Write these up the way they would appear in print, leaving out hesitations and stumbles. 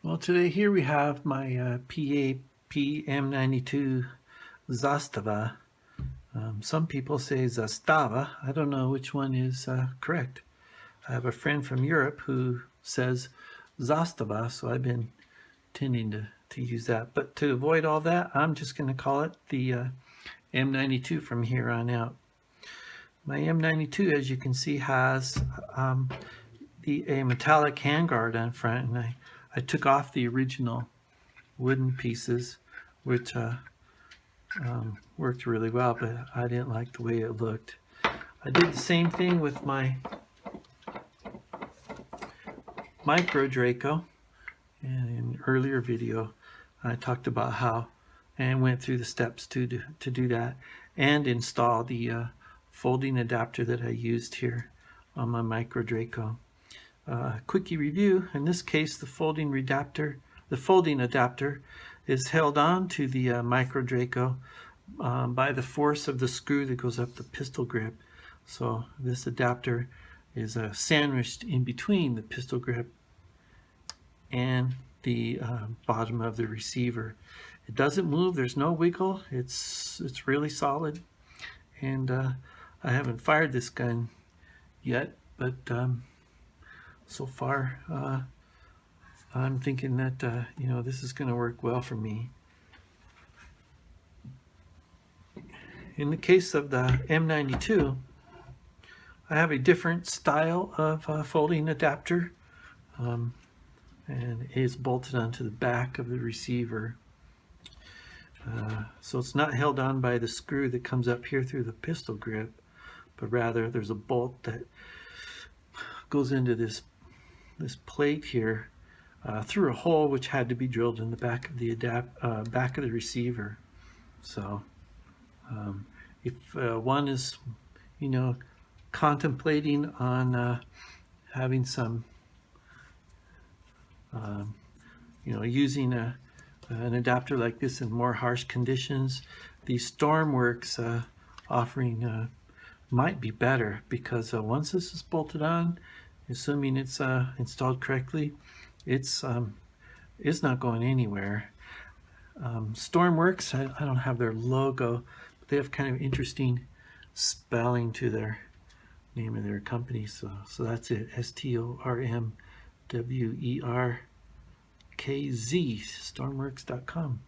Well, today here we have my PAP M92 Zastava. Some people say Zastava. I don't know which one is correct. I have a friend from Europe who says Zastava, so I've been tending to use that. But to avoid all that, I'm just going to call it the M92 from here on out. My M92, as you can see, has a metallic handguard on front, and I took off the original wooden pieces, which worked really well, but I didn't like the way it looked. I did the same thing with my micro Draco, and in an earlier video I talked about how and went through the steps to do that and install the folding adapter that I used here on my micro Draco. Quickie review: in this case, the folding adapter is held on to the micro Draco by the force of the screw that goes up the pistol grip. So this adapter is sandwiched in between the pistol grip and the bottom of the receiver. It doesn't move. There's no wiggle. It's really solid. And I haven't fired this gun yet, but so far I'm thinking that this is going to work well for me. In the case of the M92, I have a different style of folding adapter, and it is bolted onto the back of the receiver. So it's not held on by the screw that comes up here through the pistol grip, but rather there's a bolt that goes into this plate here through a hole which had to be drilled in the back of the back of the receiver. So if one is contemplating on having some using an adapter like this in more harsh conditions, the Stormworks offering might be better, because once this is bolted on, assuming it's installed correctly, it's not going anywhere. Stormworks, I don't have their logo, but they have kind of interesting spelling to their name of their company. So that's it, Stormwerkz, stormworks.com.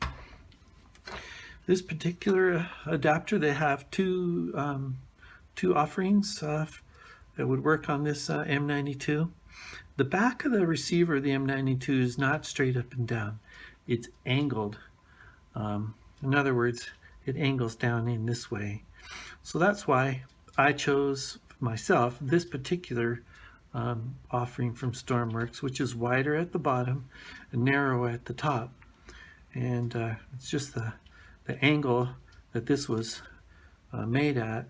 This particular adapter, they have two offerings that would work on this M92. The back of the receiver of the M92 is not straight up and down. It's angled. In other words, it angles down in this way. So that's why I chose myself this particular offering from Stormworks, which is wider at the bottom and narrow at the top. And it's just the angle that this was made at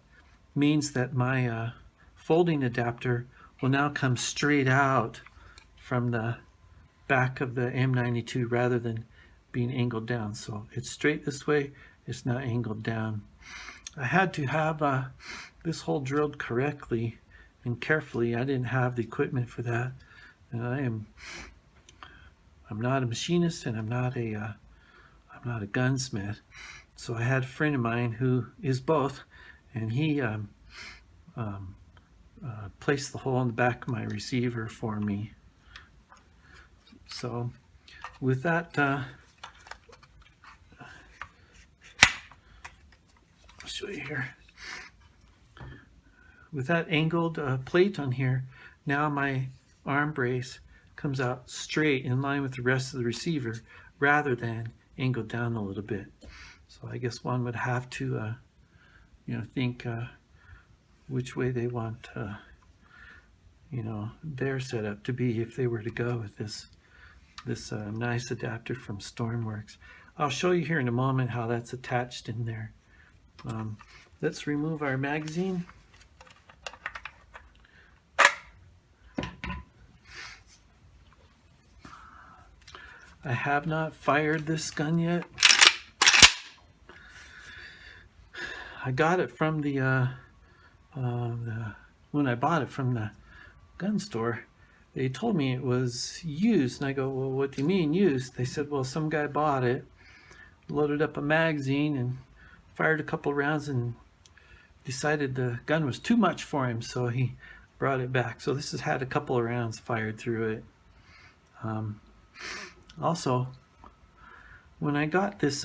means that my folding adapter will now come straight out from the back of the M92 rather than being angled down. So it's straight this way, it's not angled down. I had to have this hole drilled correctly and carefully. I didn't have the equipment for that, and I'm not a machinist, and I'm not a gunsmith. So I had a friend of mine who is both, and he placed the hole in the back of my receiver for me. So with that, I'll show you here. With that angled plate on here, now my arm brace comes out straight in line with the rest of the receiver rather than angled down a little bit. So I guess one would have to think which way they want their setup to be if they were to go with this nice adapter from Stormworks. I'll show you here in a moment how that's attached in there. Let's remove our magazine. I have not fired this gun yet. I got it from when I bought it from the gun store, they told me it was used, and I go, well, what do you mean used? They said, well, some guy bought it, loaded up a magazine, and fired a couple rounds, and decided the gun was too much for him, so he brought it back. So this has had a couple of rounds fired through it. Also, when I got this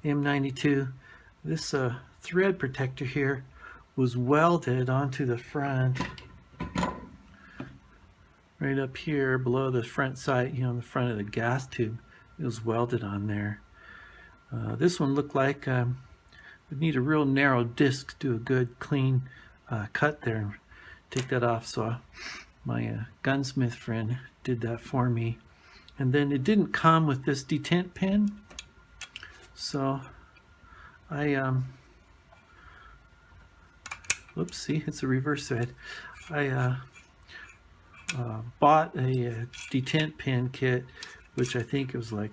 M92, this thread protector here was welded onto the front, right up here below the front sight, you know, the front of the gas tube. It was welded on there. This one looked like would need a real narrow disc to do a good clean cut there and take that off. So my gunsmith friend did that for me. And then it didn't come with this detent pin, so I whoops, see, it's a reverse thread. I bought a detent pin kit, which I think it was like,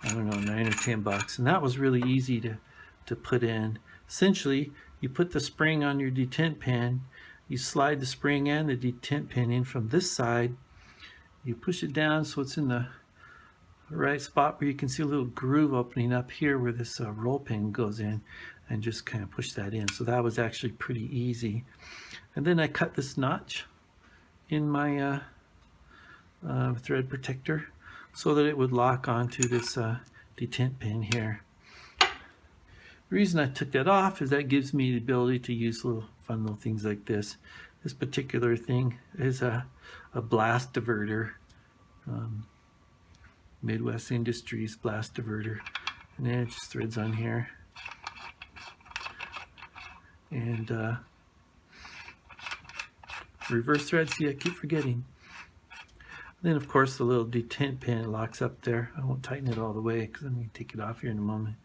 I don't know, $9 or $10, and that was really easy to put in. Essentially, you put the spring on your detent pin, you slide the spring and the detent pin in from this side, you push it down so it's in the right spot where you can see a little groove opening up here where this roll pin goes in, and just kind of push that in. So that was actually pretty easy. And then I cut this notch in my thread protector so that it would lock onto this detent pin here. The reason I took that off is that gives me the ability to use little fun little things like this. This particular thing is a blast diverter, Midwest Industries blast diverter, and then it just threads on here. And reverse thread, see, I keep forgetting. Then of course the little detent pin locks up there. I won't tighten it all the way because I'm going to take it off here in a moment.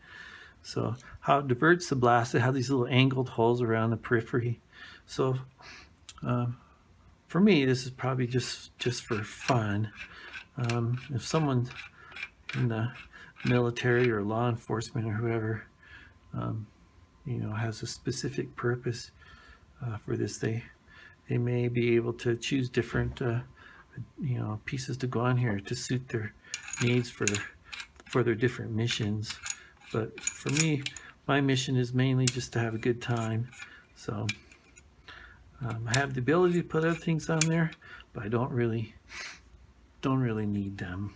So how it diverts the blast, it has these little angled holes around the periphery. So for me, this is probably just for fun. If someone in the military or law enforcement or whoever, you know, has a specific purpose for this, they may be able to choose different, you know, pieces to go on here to suit their needs for their different missions. But for me, my mission is mainly just to have a good time. So I have the ability to put other things on there, but I don't really need them.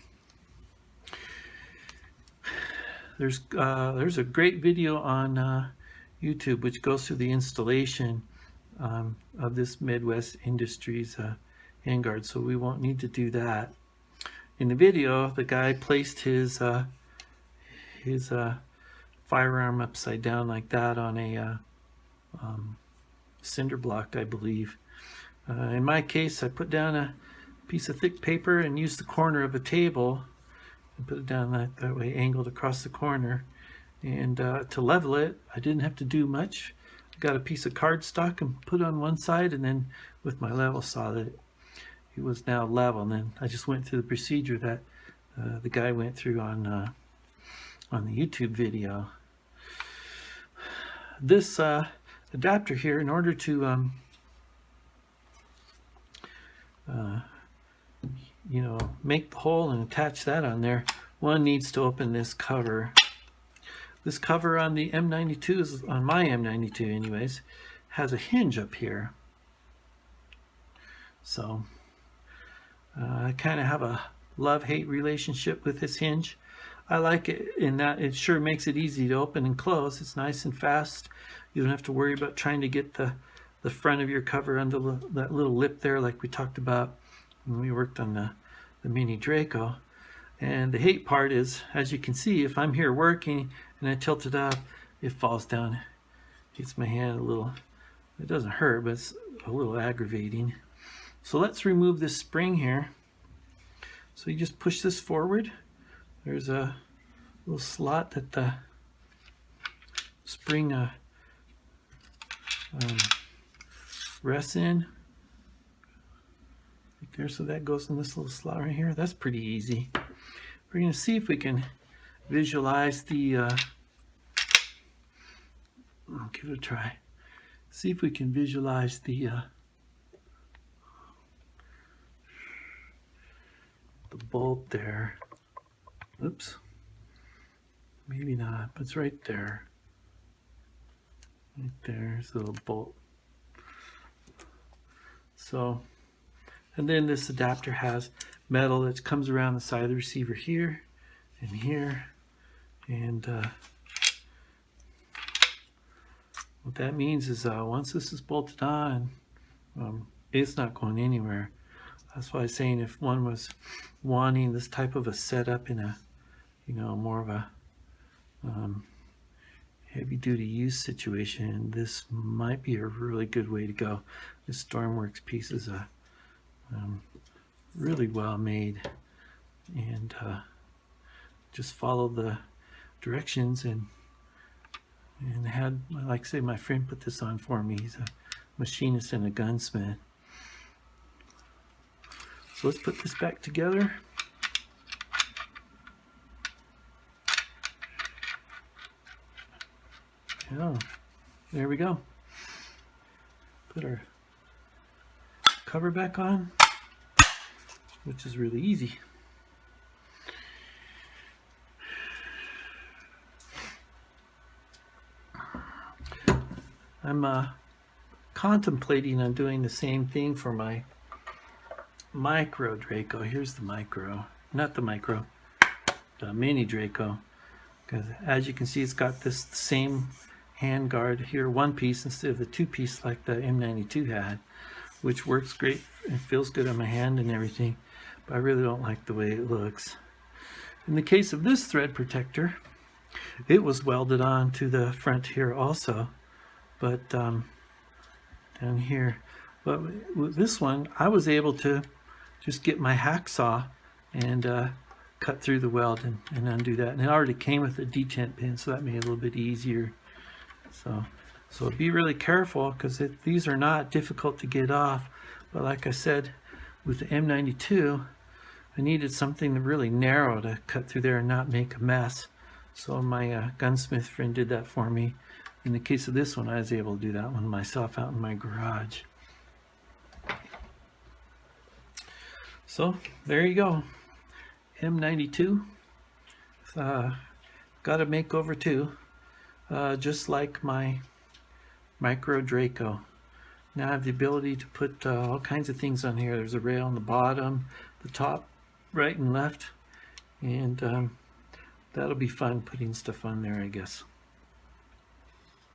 There's a great video on YouTube which goes through the installation of this Midwest Industries handguard, so we won't need to do that. In the video, the guy placed his firearm upside down like that on a cinder block, I believe. In my case, I put down a piece of thick paper and used the corner of a table and put it down that way, angled across the corner. And to level it, I didn't have to do much. I got a piece of cardstock and put it on one side, and then with my level saw that it was now level. And then I just went through the procedure that the guy went through on the YouTube video. This adapter here, in order to you know, make the hole and attach that on there, one needs to open this cover. This cover on the M92, is on my M92 anyways, has a hinge up here. So I kind of have a love-hate relationship with this hinge. I like it in that it sure makes it easy to open and close. It's nice and fast. You don't have to worry about trying to get the front of your cover under that little lip there, like we talked about when we worked on the mini Draco. And the hate part is, as you can see, if I'm here working and I tilt it up, it falls down, hits my hand a little. It doesn't hurt, but it's a little aggravating. So let's remove this spring here. So you just push this forward. There's a little slot that the spring rests in. Right there, so that goes in this little slot right here. That's pretty easy. We're going to see if we can visualize the, I'll give it a try. See if we can visualize the the bolt there. Oops. Maybe not, but it's right there. Right there's the little bolt. So, and then this adapter has metal that comes around the side of the receiver here and here. And what that means is once this is bolted on, it's not going anywhere. That's why I'm saying if one was wanting this type of a setup in a, more of a heavy duty use situation, this might be a really good way to go. This Stormworks piece is a really well made, and just follow the directions and had, like I say, my friend put this on for me. He's a machinist and a gunsmith. So let's put this back together. Yeah, there we go. Put our cover back on, which is really easy. I'm contemplating on doing the same thing for my micro Draco. Here's the micro, not the micro, the mini Draco. Because as you can see, it's got this same hand guard here, one piece instead of the two piece like the M92 had, which works great and feels good on my hand and everything, but I really don't like the way it looks. In the case of this thread protector, it was welded on to the front here also, but down here. But with this one, I was able to just get my hacksaw and cut through the weld and undo that. And it already came with a detent pin, so that made it a little bit easier. So be really careful, because these are not difficult to get off. But like I said, with the M92, I needed something really narrow to cut through there and not make a mess. So my gunsmith friend did that for me. In the case of this one, I was able to do that one myself out in my garage. So there you go. M92. Got a makeover too. Just like my micro Draco. Now I have the ability to put all kinds of things on here. There's a rail on the bottom, the top, right and left. And that'll be fun putting stuff on there, I guess.